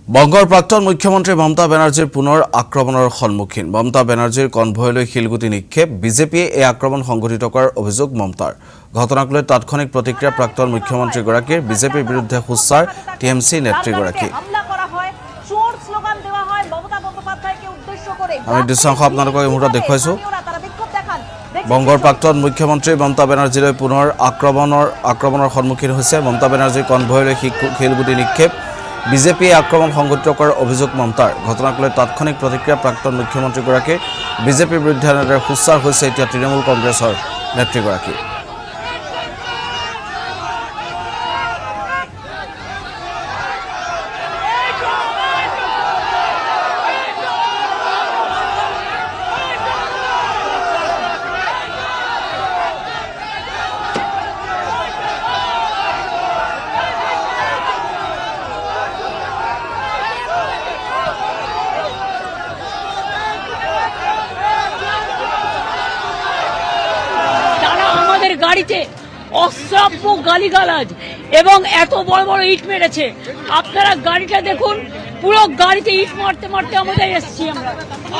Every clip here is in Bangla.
বংগৰ প্ৰাক্তন মুখ্যমন্ত্ৰী মমতা বেনাৰ্জীৰ পুনৰ আক্ৰমণৰ সন্মুখীন। মমতা বেনাৰ্জীৰ কনভয়লৈ শিলগুটি নিক্ষেপ। বিজেপিয়ে এই আক্ৰমণ সংঘটিত কৰাৰ অভিযোগ মমতাৰ। ঘটনাক লৈ তাৎক্ষণিক প্ৰতিক্ৰিয়া প্ৰাক্তন মুখ্যমন্ত্ৰীগৰাকীৰ। বিজেপিৰ বিৰুদ্ধে সোচ্চাৰ টিএমচি নেতৃগৰাকী। আমি দৃশ্যাংশ আপোনালোকক এই মুহূৰ্তত দেখুৱাইছো। বংগৰ প্ৰাক্তন মুখ্যমন্ত্ৰী মমতা বেনাৰ্জীলৈ পুনৰ আক্ৰমণৰ সন্মুখীন হৈছে। মমতা বেনাৰ্জীৰ কনভয়লৈ শিলগুটি নিক্ষেপ। বিজেপিয়ে আক্ৰমণ সংঘটিত কৰাৰ অভিযোগ মমতাৰ। ঘটনাক লৈ তাৎক্ষণিক প্ৰতিক্ৰিয়া প্ৰাক্তন মুখ্যমন্ত্ৰীগৰাকীৰ। বিজেপিৰ বিৰুদ্ধে এনেদৰে সোচ্চাৰ হৈছে এতিয়া তৃণমূল কংগ্ৰেছৰ নেতৃগৰাকী। গাড়িতে অশ্রাব্য গালিগালাজ এবং এত বড় বড় ইট মেরেছে। আপনারা গাড়িটা দেখুন, পুরো গাড়িতে ইট মারতে মারতে আমাদের এসেছি।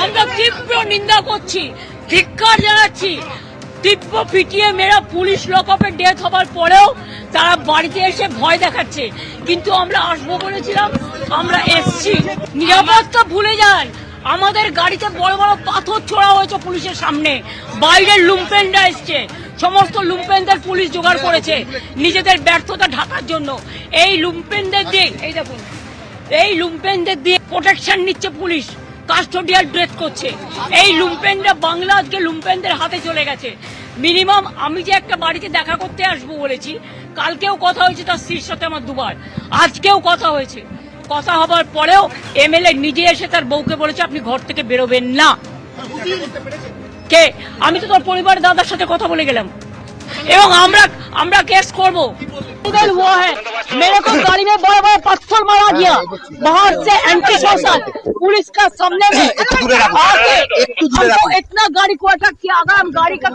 আমরা তীব্র নিন্দা করছি, ধিক্কার জানাচ্ছি। তীব্র পিটিয়ে মেরা পুলিশ লকআপে ডেথ হবার পরেও তারা বাড়িতে এসে ভয় দেখাচ্ছে। কিন্তু আমরা আসবো বলেছিলাম, আমরা এসছি। নিরাপত্তা ভুলে যান। আমাদের গাড়িতে বড় বড় পাথর ছোড়া হয়েছে পুলিশের সামনে। বাইরের লুম্পেনরা এসছে, সমস্ত লুম্পেনদের পুলিশ জোগাড় করেছে নিজেদের ব্যর্থতা ঢাকার জন্য। এই লুম্পেনদের দিয়ে প্রোটেকশন নিচ্ছে পুলিশ, কাস্টোডিয়াল ড্রেস করছে। এই লুম্পেনরা বাংলা আজকে লুম্পেনদের হাতে চলে গেছে। মিনিমাম আমি যে একটা বাড়িতে দেখা করতে আসবো বলেছি, কালকেও কথা হয়েছে তার স্ত্রীর সাথে আমার দুবার, আজকেও কথা হয়েছে। কথা হবার পরেও এমএলএ নিজে এসে তার বউকে বলেছে আপনি ঘর থেকে বেরোবেন না। কে? আমি তো তোর পরিবারের দাদার সাথে কথা বলে গেলাম এবং আমরা কেস করব। वो है मेरे को गाड़ी में बड़ा बड़ा पत्थर मारा गया बाहर से, एंटी सोशल पुलिस का सामने में आके हमको इतना गाड़ी को अटैक किया। अगर हम गाड़ी का